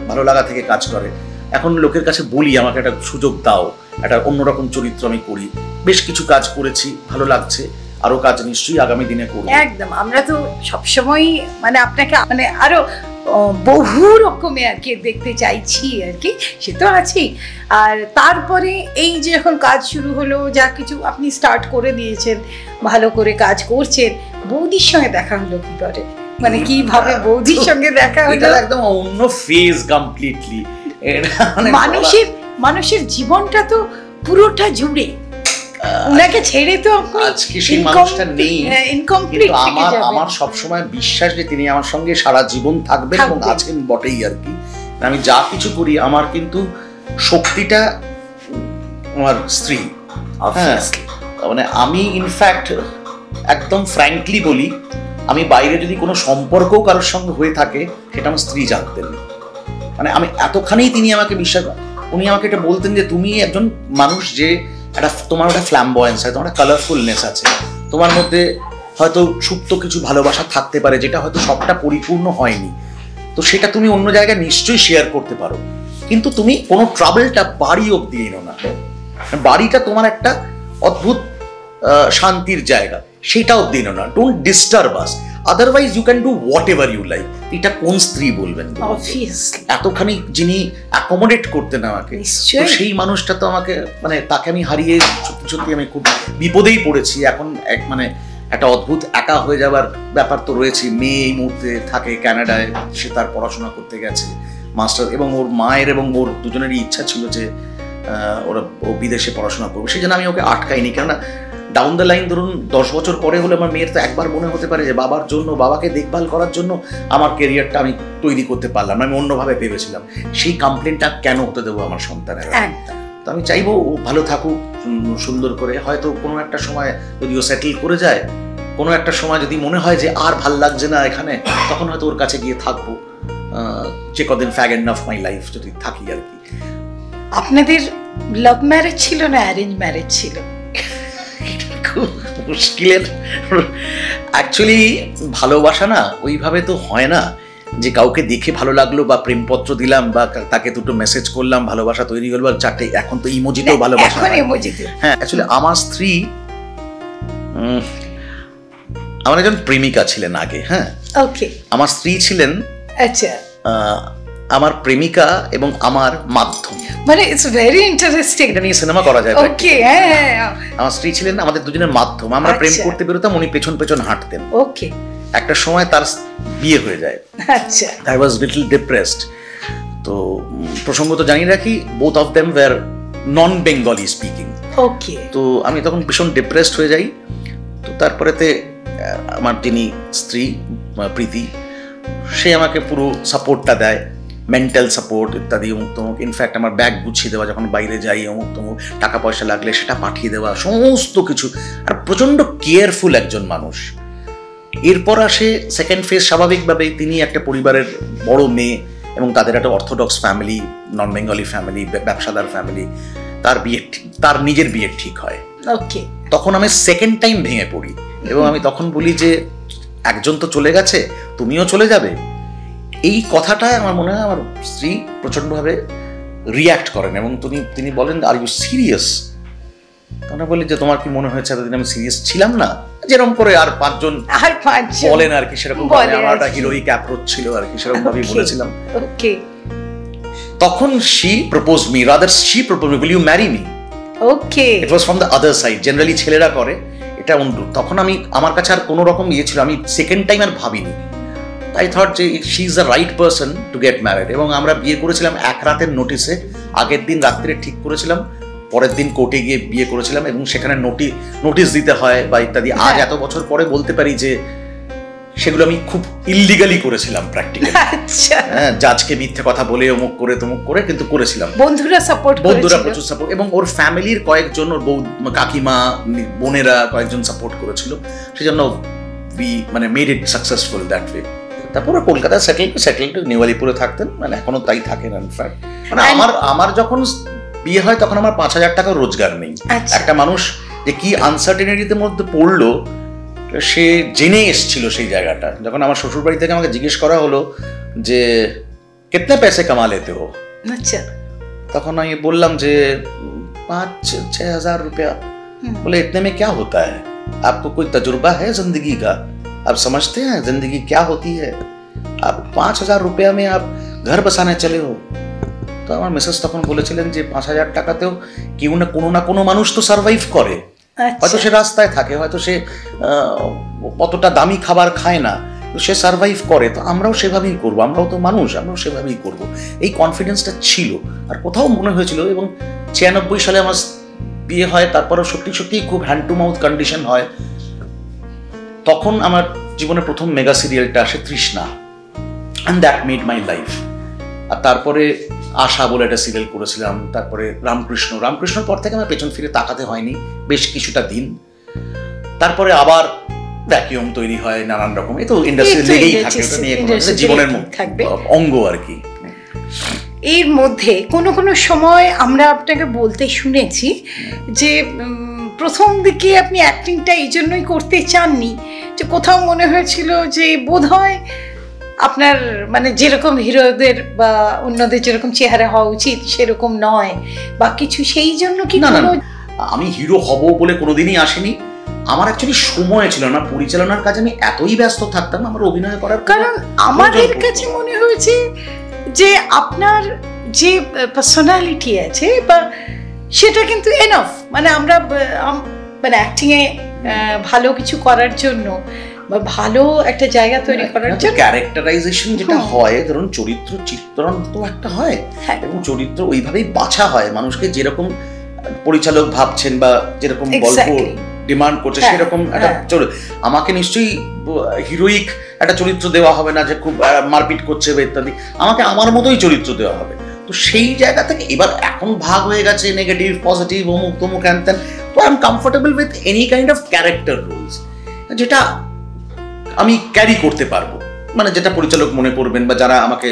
ভালো লাগা থেকে কাজ করে। এখন লোকের কাছে বলি আমাকে একটা সুযোগ দাও, একটা অন্যরকম চরিত্র আমি করি। বেশ কিছু কাজ করেছি, ভালো লাগছে, আরো কাজ নিশ্চয়ই আগামী দিনে করব।
একদম, আমরা তো সবসময় মানে আপনাকে মানে আরো বহু রকমের আর কি দেখতে চাইছি আর কি, সে তো আছেই। আর তারপরে এই যে এখন কাজ শুরু হলো, যা কিছু আপনি স্টার্ট করে দিয়েছেন, ভালো করে কাজ করছেন, বৌদির সঙ্গে দেখা হলো কি করে, মানে কিভাবে বৌদির সঙ্গে দেখা হলো?
এটা একদম অন্য ফেজ কমপ্লিটলি।
মানুষের জীবনটা তো পুরোটা জুড়ে, ওনাকে ছেড়ে তো
আজকে সেই মানুষটা নেই, কিন্তু আমার সবসময় বিশ্বাস যে তিনি আমার সঙ্গে সারা জীবন থাকবেন এবং আছেন বটেই আর কি। আমি যা কিছু করি আমার কিন্তু শক্তিটা আমার স্ত্রী। মানে আমি ইনফ্যাক্ট একদম ফ্র্যাঙ্কলি বলি, আমি বাইরে যদি কোনো সম্পর্কও কারোর সঙ্গে হয়ে থাকে সেটা আমার স্ত্রী জানতেন। মানে আমি এতখানি তিনি আমাকে বিশ্বাস, উনি আমাকে এটা বলতেন যে তুমি একজন মানুষ, যে তোমার একটা ফ্ল্যামবয়েন্স আছে, তোমার একটা কালারফুলনেস আছে, তোমার মধ্যে হয়তো সুপ্ত কিছু ভালোবাসা থাকতে পারে যেটা হয়তো সবটা পরিপূর্ণ হয়নি, তো সেটা তুমি অন্য জায়গায় নিশ্চয়ই শেয়ার করতে পারো, কিন্তু তুমি কোনো ট্রাবলটা বাড়ি অব্দি এনো না। বাড়িটা তোমার একটা অদ্ভুত শান্তির জায়গা, সেটা অব্দি এনো না। Don't disturb us, otherwise you can do whatever you like. এটা কোন স্ত্রী বলবেন? এতখানি যিনি অ্যাকোমোডেট করতেন আমাকে, সেই মানুষটা তো আমাকে মানে তাকে আমি হারিয়ে সত্যি সত্যি আমি খুব বিপদেই পড়েছি। এখন মানে একটা অদ্ভুত একা হয়ে যাবার ব্যাপার তো রয়েছে। মেয়ে এই মুহূর্তে থাকে ক্যানাডায়, সে তার পড়াশোনা করতে গেছে মাস্টার, এবং ওর মায়ের এবং ওর দুজনেরই ইচ্ছা ছিল যে ও বিদেশে পড়াশোনা করবে, সেই জন্য আমি ওকে আটকাইনি। কেননা ডাউন দ্য লাইন ধরুন 10 বছর পরে হলে আমার মেয়ের তো একবার মনে হতে পারে যে বাবার জন্য, বাবাকে দেখভাল করার জন্য আমার ক্যারিয়ারটা আমি তৈরি করতে পারলাম না, আমি অন্যভাবে ভেবেছিলাম। সেই কমপ্লেনটা কেন হতে দেবো আমার সন্তানের? তো আমি চাইবো ও ভালো থাকুক সুন্দর করে। হয়তো কোনো একটা সময় যদি ও সেটেল করে যায়, কোনো একটা সময় যদি মনে হয় যে আর ভাল লাগছে না এখানে, তখন হয়তো ওর কাছে গিয়ে থাকবো, যে কদিন ফ্যাগ এন্ড অফ মাই লাইফ যদি থাকি আর কি।
আপনাদের লাভ ম্যারেজ ছিল না অ্যারেঞ্জ ম্যারেজ ছিল?
খুব মুশকিলের। অ্যাকচুয়ালি ভালোবাসা না ওইভাবে তো হয় না যে কাউকে দেখে ভালো লাগলো বা প্রেমপত্র দিলাম বা তাকে দুটো মেসেজ করলাম, ভালোবাসা তৈরি হলো আর চারটে। এখন তো ইমোজিতেও ভালোবাসা। হ্যাঁ, অ্যাকচুয়ালি আমার স্ত্রী, আমার একজন প্রেমিকা ছিলেন আগে। হ্যাঁ, ওকে। আমার স্ত্রী ছিলেন, আচ্ছা, আমার প্রেমিকা এবং আমার মাধ্যম।
মানে ইটস ভেরি ইন্টারেস্টিং।
এটা নিয়ে সিনেমা করা যায়।
ওকে, হ্যাঁ।
আমার স্ত্রী ছিলেন আমাদের দুজনের মাধ্যম। আমরা প্রেম করতে বেরোতাম, উনি পেছন পেছন হাঁটতেন।
ওকে।
একটা সময় তার বিয়ে হয়ে যায়।
আচ্ছা।
I was little depressed. তো প্রসঙ্গত জানিয়ে রাখি, both of them were non Bengali speaking.
Okay.
তো আমি তখন ভীষণ ডিপ্রেসড হয়ে যাই। তো তারপরেতে আমার যিনি স্ত্রী প্রীতি, সে আমাকে পুরো সাপোর্টটা দেয়, মেন্টাল সাপোর্ট ইত্যাদি, অমুক তমুক। ইনফ্যাক্ট আমার ব্যাগ গুছিয়ে দেওয়া, যখন বাইরে যাই অমুক তমুক, টাকা পয়সা লাগলে সেটা পাঠিয়ে দেওয়া, সমস্ত কিছু। আর প্রচণ্ড কেয়ারফুল একজন মানুষ। এরপর আসে সেকেন্ড ফেজ। স্বাভাবিকভাবেই তিনি একটা পরিবারের বড় মেয়ে এবং তাদের একটা অর্থোডক্স ফ্যামিলি, নন বেঙ্গলি ফ্যামিলি, ব্যবসাদার ফ্যামিলি। তার নিজের বিয়ে ঠিক হয়। ওকে। তখন আমি সেকেন্ড টাইম ভেঙে পড়ি এবং আমি তখন বলি যে একজন তো চলে গেছে, তুমিও চলে যাবে। এই কথাটা আমার মনে হয় আমার স্ত্রী প্রচণ্ডভাবে রিয়্যাক্ট করেন এবং তিনি বলেন, আর ইউ সিরিয়াস? তখন বলি যে তোমার কি মনে হয়েছে এতদিন আমি সিরিয়াস ছিলাম না? যেরকম করে আর পাঁচজন বলেন আর কি, সেরকম আমার একটা হিরোইক অ্যাপ্রোচ ছিল আর কি, সেরকম ভাবেই বলেছিলাম। ওকে। তখন she proposed me, rather she proposed me, will you marry me? Okay. It was from the other side. Generally ছেলেরা করে এটা। তখন আমার কাছে আর কোনো রকম ছিল, আমি সেকেন্ড টাইম আর ভাবিনি। I thought যে she is the right person to get married। এবং আমরা বিয়ে করেছিলাম এক রাতের নোটিসে। আগের দিন রাত্রে ঠিক করেছিলাম, পরের দিন কোর্টে গিয়ে বিয়ে করেছিলাম এবং সেখানে নোটিস দিতে হয় বা ইত্যাদি। আজ এত বছর পরে বলতে পারি যে সেগুলো আমি খুব ইললিগালি করেছিলাম প্র্যাকটিক্যালি। আচ্ছা। হ্যাঁ, জাজকে মিথ্যে কথা বলে অমুক করে তমুক করে কিন্তু করেছিলাম। বন্ধুরা প্রচুর সাপোর্ট, এবং ওর ফ্যামিলির কয়েকজন, ওর বউ, কাকিমা, বোনেরা কয়েকজন সাপোর্ট করেছিল। সেজন্য মানে made it successful that way. তারপরে কলকাতায় সেটেলড নিউ আলিপুরে থাকতেন, মানে এখনো তাই থাকেন ইনফ্যাক্ট। মানে আমার যখন বিয়ে হয় তখন আমার 5,000 টাকা রোজগার নেই। একটা মানুষ যে কি আনসার্টেনিটির মধ্যে পড়লো সে জেনে এসছিল সেই জায়গাটা। যখন আমার শ্বশুর বাড়ি থেকে আমাকে জিজ্ঞেস করা হলো যে কিতনে পয়সে কামা লেতে হো, আচ্ছা, তখন আমি বললাম যে 5-6 हज़ार रुपया। बोले इतने में क्या होता है, आपको कोई तजुर्बा है जिंदगी का, आप समझते हैं जिंदगी क्या होती है, आप 5,000 रुपया में आप घर बसाने चले हो। তো আমার মিসেস তখন বলেছিলেন যে 5,000 টাকাতেও কেউ না কোনো মানুষ তো সার্ভাইভ করে। হয়তো সে রাস্তায় থাকে, হয়তো সে অতটা দামি খাবার খায় না, সে সার্ভাইভ করে। তো আমরাও সেভাবেই করবো, আমরাও তো মানুষ, আমরাও সেভাবেই করবো। এই কনফিডেন্সটা ছিল। আর কোথাও মনে হয়েছিল, এবং 96 সালে আমার বিয়ে হয়, তারপরেও সত্যি খুব হ্যান্ড টু মাউথ কন্ডিশন হয়। তখন আমার জীবনে প্রথম মেগা সিরিয়ালটা আসে Trishna, and that made my life. আর তারপরে আশা বলে একটা সিরিয়াল করেছিলাম। তারপরে রামকৃষ্ণর পর থেকে আমার পেছন ফিরে তাকাতে হয়নি বেশ কিছুটা দিন। তারপরে আবার ভ্যাকিউম তৈরি হয়, নানান রকম। এই তো ইন্ডাস্ট্রি লেগেই থাকে, ওটা নিয়ে জীবনের অঙ্গ আর কি।
এর মধ্যে কোনো সময় আমরা আপনাকে বলতে শুনেছি যে প্রথম দিকে আপনি অ্যাক্টিংটা এই জন্যই করতে চাননি, যে কোথাও মনে হয়েছিল যে বোধহয় আপনার মানে যেরকম হিরোদের বা অন্যদের যেরকম চেহারা হওয়া উচিত সেরকম নয় বা কিছু, সেই জন্য কি?
না, আমি হিরো হব বলে কোনোদিনই আসেনি। আমার অ্যাকচুয়ালি সময় ছিল না, পরিচালনার কাজে আমি এতই ব্যস্ত থাকতাম আমার অভিনয় করার।
কারণ আমাদের কাছে মনে হয়েছে যে আপনার যে পার্সোনালিটি আছে বা সেটা কিন্তু এনাফ, মানে আমরা মানে অ্যাক্টিংয়ে ভালো কিছু করার জন্য বা ভালো একটা জায়গা তৈরি করার জন্য
ক্যারেক্টারাইজেশন যেটা হয়, ধরুন চরিত্র চিত্রণ তো একটা হয়, এবং চরিত্র ওইভাবেই বাছা হয়। মানুষকে যেরকম পরিচালক ভাবছেন বা যেরকম গল্প ডিমান্ড করছে সেরকম একটা চরিত্র। আমাকে নিশ্চয়ই হিরোইক একটা চরিত্র দেওয়া হবে না যে খুব মারপিট করছে বা ইত্যাদি। আমাকে আমার মতোই চরিত্র দেওয়া হবে। তো তো সেই জায়গা থেকে এবার এখন ভাগ হয়ে গেছে নেগেটিভ পজিটিভ অমুক তমুক হ্যান ত্যান। তো I am comfortable with any kind of character roles, যেটা আমি ক্যারি করতে পারবো, মানে যেটা পরিচালক মনে করবেন বা যারা আমাকে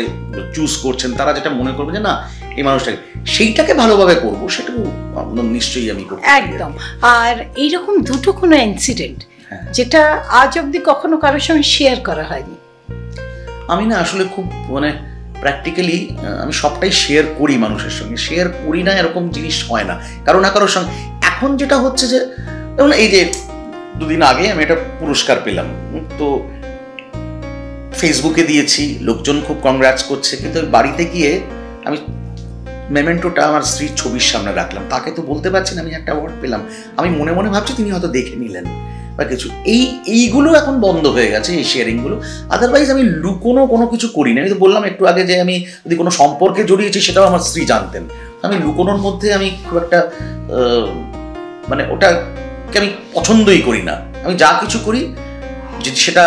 চুজ করছেন তারা যেটা মনে করবে যে না এই মানুষটাকে, সেইটাকে ভালোভাবে করবো, সেটাও নিশ্চয়ই আমি করবো।
একদম। আর এইরকম দুটো কোনো ইনসিডেন্ট যেটা আজ অব্দি কখনো কারোর সঙ্গে শেয়ার করা হয়নি?
আমি না আসলে খুব মানে প্র্যাকটিক্যালি আমি সবটাই শেয়ার করি মানুষের সঙ্গে, শেয়ার করি না এরকম জিনিস হয় না কারো না কারোর সঙ্গে। এখন যেটা হচ্ছে যে যেমন এই যে 2 দিন আগে আমি একটা পুরস্কার পেলাম, তো ফেসবুকে দিয়েছি, লোকজন খুব কংগ্রাটস করছে, কিন্তু বাড়িতে গিয়ে আমি মেমেন্টোটা আমার স্ত্রীর ছবির সামনে রাখলাম, তাকে তো বলতে পারছি না আমি একটা অ্যাওয়ার্ড পেলাম। আমি মনে মনে ভাবছি তিনি হয়তো দেখে নিলেন বা কিছু, এইগুলো এখন বন্ধ হয়ে গেছে, এই শেয়ারিংগুলো। আদারওয়াইজ আমি লুকোনো কোনো কিছু করি না। আমি তো বললাম একটু আগে যে আমি যদি কোনো সম্পর্কে জড়িয়েছি সেটাও আমার স্ত্রী জানতেন। আমি লুকোনোর মধ্যে আমি খুব একটা মানে ওটাকে আমি পছন্দই করি না। আমি যা কিছু করি যে সেটা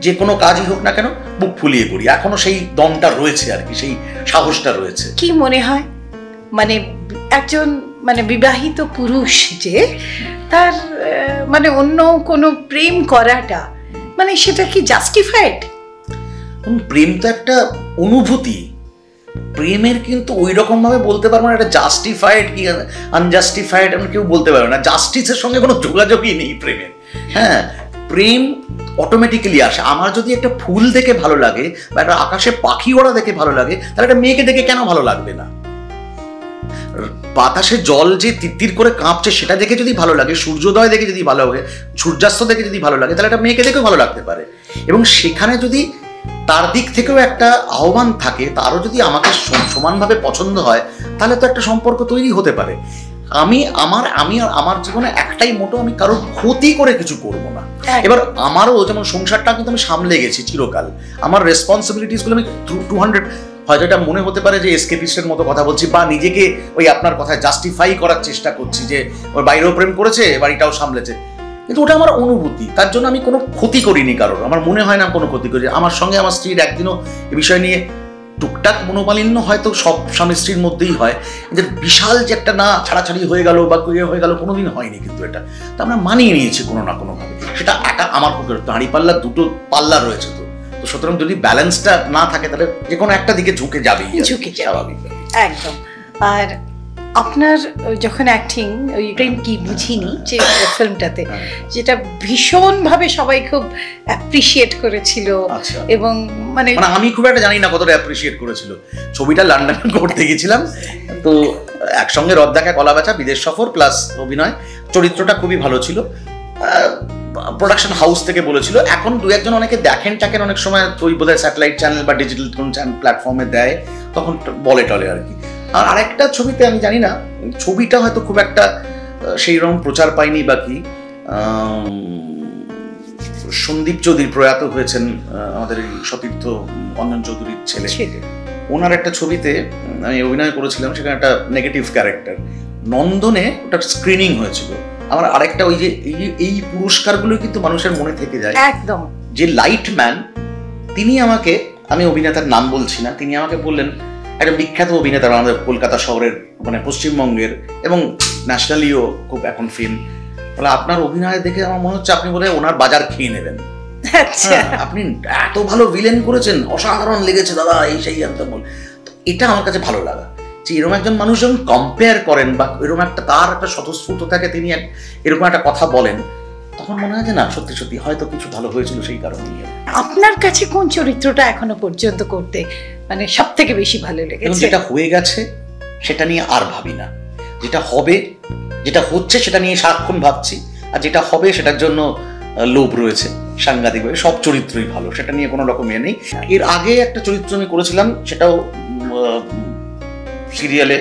যে কোনো কাজই হোক না কেন বুক ফুলিয়ে করি, এখনো সেই দমটা রয়েছে আর কি, সেই সাহসটা রয়েছে।
কি মনে হয় মানে একজন মানে বিবাহিত পুরুষ যে তার মানে অন্য কোনো প্রেম করাটা মানে সেটা কি জাস্টিফাইড?
প্রেম তো একটা অনুভূতি, প্রেমের কিন্তু ওই রকম ভাবে বলতে পারবো না এটা জাস্টিফাইড কি আনজাস্টিফাইড, আমি কেউ বলতে পারবো না। জাস্টিসের সঙ্গে কোনো যোগাযোগই নেই প্রেমের। হ্যাঁ, প্রেম অটোমেটিক্যালি আসে। আমার যদি একটা ফুল দেখে ভালো লাগে বা একটা আকাশে পাখি ওড়া দেখে ভালো লাগে, তাহলে একটা মেয়েকে দেখে কেন ভালো লাগবে না? বাতাসে জল যে তিত্তির করে কাঁপছে সেটা দেখে যদি ভালো লাগে, সূর্যোদয় দেখে যদি ভালো লাগে, সূর্যাস্ত দেখে যদি ভালো লাগে, তাহলে একটা মেয়েকে দেখেও ভালো লাগতে পারে। এবং সেখানে যদি তার দিক থেকেও একটা আহ্বান থাকে, তারও যদি আমাকে সমানভাবে পছন্দ হয়, তাহলে তো একটা সম্পর্ক তৈরি হতে পারে। আমি আমার জীবনে একটাই মোটো, আমি কারোর ক্ষতি করে কিছু করবো না। এবার আমারও যেমন সংসারটা কিন্তু আমি সামলে গেছি চিরকাল, আমার রেসপন্সিবিলিটিসগুলো আমি 200, হয়তো এটা মনে হতে পারে যে এসকেপিস্টের মতো কথা বলছি বা নিজেকে ওই আপনার কথায় জাস্টিফাই করার চেষ্টা করছি যে ওর বাইরেও প্রেম করেছে বাড়িটাও সামলেছে, কিন্তু ওটা আমার অনুভূতি। তার জন্য আমি কোনো ক্ষতি করিনি কারোর, আমার মনে হয় না কোনো ক্ষতি করি। আমার সঙ্গে আমার স্ত্রীর একদিনও এ বিষয় নিয়ে টুকটাক মনোমালিন্য হয়তো সব স্বামী স্ত্রীর মধ্যেই হয়, যে বিশাল যে একটা না ছাড়াছাড়ি হয়ে গেল বা হয়ে গেল কোনোদিন হয়নি। কিন্তু এটা তো আমরা মানিয়ে নিয়েছি কোনো না কোনোভাবে। সেটা একা আমার পক্ষে দাঁড়ি পাল্লা দুটো পাল্লা রয়েছে, তো সুতরাং যদি ব্যালেন্সটা না থাকে তাহলে যে কোনো একটা দিকে ঝুঁকে যাবেই,
ঝুঁকে স্বাভাবিক একদম। আর আপনার যখন অ্যাক্টিং ওই প্রেম কি বুঝিনি যে ফিল্মটাতে, যেটা ভীষণভাবে সবাই খুব অ্যাপ্রিসিয়েট করেছিল, এবং মানে
আমি খুব একটা জানি না কতটা অ্যাপ্রিসিয়েট করেছিল। ছবিটা লন্ডনে করতে গেছিলাম, তো একসঙ্গে রদ দেখা কলা বেচা, বিদেশ সফর প্লাস অভিনয়, চরিত্রটা খুবই ভালো ছিল। প্রোডাকশন হাউস থেকে বলেছিল, এখন 2-1 জন অনেকে দেখেন অনেক সময় ওই বোধহয় স্যাটেলাইট চ্যানেল বা ডিজিটাল কোন প্ল্যাটফর্মে দেয়, তখন বলে টলে আর কি। আর আরেকটা ছবিতে আমি জানি না, ছবিটা হয়তো খুব একটা সেই রকম প্রচার পায়নি বা কি, সন্দীপ চৌধুরী প্রয়াত হয়েছেন, আমাদের এই সতীর্থ অঞ্জন চৌধুরীর ছেলে, ওনার একটা ছবিতে আমি অভিনয় করেছিলাম, সেখানে একটা নেগেটিভ ক্যারেক্টার। নন্দনে ওটার স্ক্রিনিং হয়েছিল। আমার আরেকটা ওই যে এই পুরস্কারগুলো কিন্তু মানুষের মনে থেকে যায়
একদম।
যে লাইটম্যান, তিনি আমাকে, আমি অভিনেতার নাম বলছি না, তিনি আমাকে বললেন, একটা বিখ্যাত অভিনেতা আমাদের কলকাতা শহরের মানে পশ্চিমবঙ্গের এবং ন্যাশনালিও খুব এখন ফিল্ম, বলে আপনার অভিনয় দেখে আমার মনে হচ্ছে আপনি বলে ওনার বাজার খেয়ে নেবেন। আপনি এত ভালো ভিলেন করেছেন, অসাধারণ লেগেছে দাদা, এই সেই একদম বল। তো এটা আমার কাছে ভালো লাগা, যে এরকম একজন মানুষ যখন কম্পেয়ার করেন বা এরকম একটা তার একটা স্বতঃস্ফূর্ত থাকে, তিনি এরকম একটা কথা বলেন, তখন মনে হয় যে না সত্যি সত্যি হয়তো কিছু ভালো হয়েছিল সেই কারণেই। আপনার
কাছে কোন চরিত্রটা এখনো পর্যন্ত করতে মানে সব থেকে বেশি ভালো লেগেছে?
যেটা হয়ে গেছে সেটা নিয়ে আর ভাবি না, যেটা হবে, যেটা হচ্ছে সেটা নিয়ে সারাক্ষণ ভাবছি, আর যেটা হবে সেটার জন্য লোভ রয়েছে সাংঘাতিকভাবে। সব চরিত্রই ভালো, সেটা নিয়ে কোনো রকম ইয়ে নেই। এর আগে একটা চরিত্র আমি করেছিলাম, সেটাও সিরিয়ালে,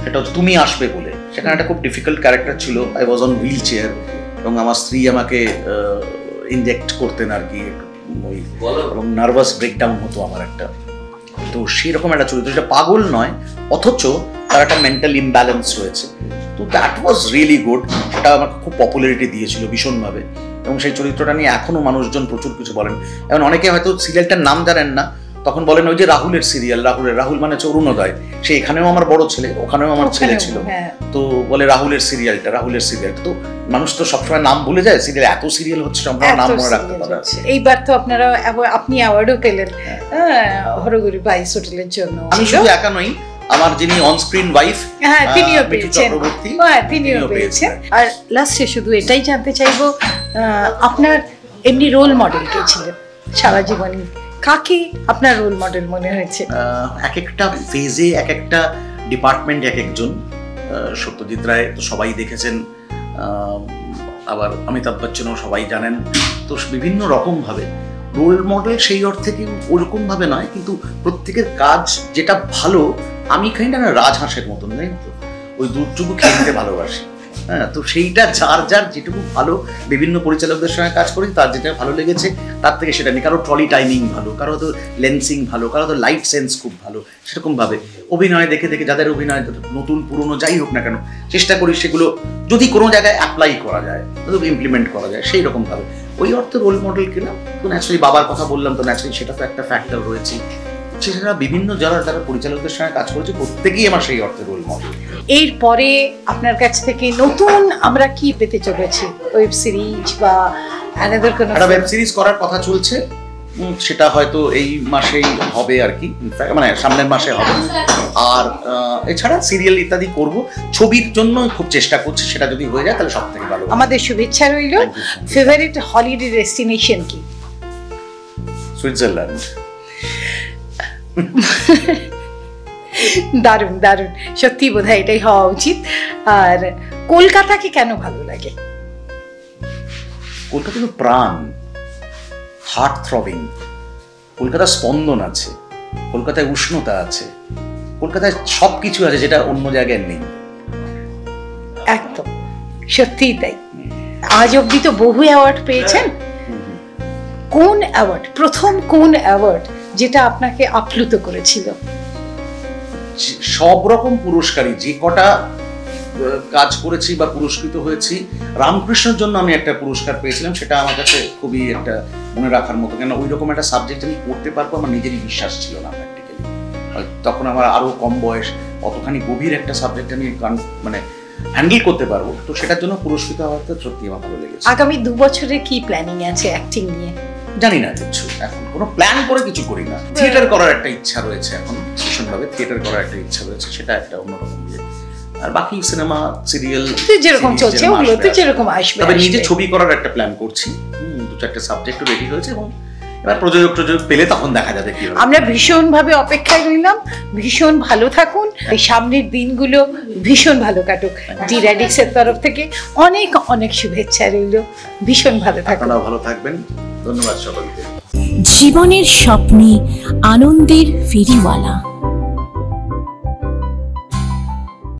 সেটা হচ্ছে তুমি আসবে বলে। সেখানে একটা খুব ডিফিকাল্ট ক্যারেক্টার ছিল, I was on wheel chair, এবং আমার স্ত্রী আমাকে ইনজেক্ট করতেন আর কি, ওই এবং নার্ভাস ব্রেকডাউন হতো আমার একটা। তো সেরকম একটা চরিত্র, যেটা পাগল নয় অথচ তার একটা মেন্টাল ইমব্যালেন্স রয়েছে। তো দ্যাট ওয়াজ রিয়েলি গুড, সেটা আমাকে খুব পপুলারিটি দিয়েছিল ভীষণভাবে, এবং সেই চরিত্রটা নিয়ে এখনও মানুষজন প্রচুর কিছু বলেন। এবং অনেকে হয়তো সিরিয়ালটার নাম জানেন না, তখন বলেন ওই যে রাহুলের সিরিয়াল, রাহুল মানে হচ্ছে অরুণোদয়, সে এখানেও আমার বড় ছেলে, ওখানেও আমার ছেলে ছিল, তো বলে রাহুলের সিরিয়ালটা। তো মানুষ তো সবসময় নাম ভুলে যায়, সিরিয়াল এত সিরিয়াল হচ্ছে আমরা নাম মনে রাখতে পারি।
এইবার তো আপনি অ্যাওয়ার্ডও পেলেন হরগৌরী বাইস হোটেলের জন্য।
আমি শুধু একা নই, আমার যিনি অন স্ক্রিন ওয়াইফ
তিনিও পেয়েছেন। আর লাস্টে শুধু এটাই জানতে চাইবো, আপনার এমনি রোল মডেল কে ছিলেন সারা জীবনে? কাকে আপনার রোল মডেল মনে হয়েছে?
এক একটা ফেজে এক একটা ডিপার্টমেন্ট এক একজন। সত্যজিৎ রায় তো সবাই দেখেছেন, আবার অমিতাভ বচ্চনও সবাই জানেন। তো বিভিন্ন রকম ভাবে রোল মডেল সেই অর্থে কি ওরকম ভাবে নয়, কিন্তু প্রত্যেকের কাজ যেটা ভালো, আমি খাইনা রাজহাঁসের মতন, তাই তো ওই দুধটুকু খেতে ভালোবাসি। হ্যাঁ, তো সেইটা যার যার যেটুকু ভালো, বিভিন্ন পরিচালকদের সঙ্গে কাজ করি, তার যেটা ভালো লেগেছে তার থেকে সেটা নিই। কারো ট্রলি টাইমিং ভালো, কারো তো লেন্সিং ভালো, কারো তো লাইট সেন্স খুব ভালো। সেরকম ভাবে অভিনয় দেখে দেখে যাদের অভিনয় নতুন পুরনো যাই হোক না কেন, চেষ্টা করি সেগুলো যদি কোনো জায়গায় অ্যাপ্লাই করা যায়, ইমপ্লিমেন্ট করা যায় সেই রকম ভাবে। ওই অর্থে রোল মডেল কিনা তো ন্যাচারালি বাবার কথা বললাম, তো ন্যাচারালি সেটা তো একটা ফ্যাক্টর রয়েছে। সেটা বিভিন্ন যারা পরিচালকদের সঙ্গে কাজ করেছে প্রত্যেকেই আমার সেই অর্থে রোল মডেল।
এরপরে আপনার কাছ থেকে নতুন আমরা কি পেতে চলেছি? ওয়েব সিরিজ বা অ্যানাদার কোনো?
একটা ওয়েব সিরিজ করার কথা চলছে, সেটা হয়তো এই মাসেই হবে আর কি, মানে সামনের মাসে হবে। আর এছাড়া সিরিয়াল ইত্যাদি করব। ছবির জন্য খুব চেষ্টা করছি, সেটা যদি হয়ে যায় তাহলে সব থেকে ভালো।
আমাদের শুভেচ্ছা রইল। ফেভারিট হলিডে ডেস্টিনেশন কি?
সুইজারল্যান্ড।
দারুণ দারুণ, সত্যি বোধহয় এটাই হওয়া উচিত। আর কলকাতাকে কেন ভালো লাগে?
কলকাতা তো প্রাণ, হার্ট থ্রবিং। কলকাতার স্পন্দন আছে, কলকাতায় উষ্ণতা আছে, কলকাতায় সবকিছু আছে যেটা অন্য জায়গায় নেই।
একদম সত্যিই তাই। আজ অব্দি তো বহু অ্যাওয়ার্ড পেয়েছেন। কোন অ্যাওয়ার্ড, প্রথম কোন অ্যাওয়ার্ড যেটা আপনাকে আপ্লুত করেছিল?
সব রকম পুরস্কারই, যে কটা কাজ করেছি বা পুরস্কৃত হয়েছি, রামকৃষ্ণের জন্য আমি একটা পুরস্কার পেয়েছিলাম, সেটা আমার কাছে খুবই একটা মনে রাখার মতো। কেন ওই রকম একটা সাবজেক্ট আমি করতে পারবো আমার নিজেরই বিশ্বাস ছিল না প্র্যাকটিক্যালি। তখন আমার আরো কম বয়স, অতখানি গভীর একটা সাবজেক্ট আমি মানে হ্যান্ডেল করতে পারবো, তো সেটার জন্য পুরস্কৃত হওয়াতে সত্যি আমার ভালো লেগেছে।
আগামী 2 বছরে কি প্ল্যানিং আছে অ্যাক্টিং নিয়ে?
জানি না কিছু, এখন কোনো প্ল্যান করে কিছু করি না। থিয়েটার করার একটা ইচ্ছা রয়েছে, এখন ভীষণভাবে থিয়েটার করার একটা ইচ্ছা রয়েছে, সেটা একটা অন্যরকম ইয়ে। আর বাকি সিনেমা সিরিয়াল
যেরকম চলছে ওগুলোতে যেরকম আসবে।
তবে নিজে ছবি করার একটা প্ল্যান করছি, 2-4টে সাবজেক্টও রেডি হয়েছে, এবং এবার প্রযোজক পেলে তখন দেখা যাবে কি হবে।
আমরা ভীষণভাবে অপেক্ষায় রইলাম। ভীষণ ভালো থাকুন, এই সামনের দিনগুলো ভীষণ ভালো কাটুক। ডি র্যাডিক্সের তরফ থেকে অনেক অনেক শুভেচ্ছা রইল। ভীষণ ভালো থাকুন।
আপনারা ভালো থাকবেন। ধন্যবাদ সকলকে।
জীবনের স্বপ্নে আনন্দের ফেরিওয়ালা।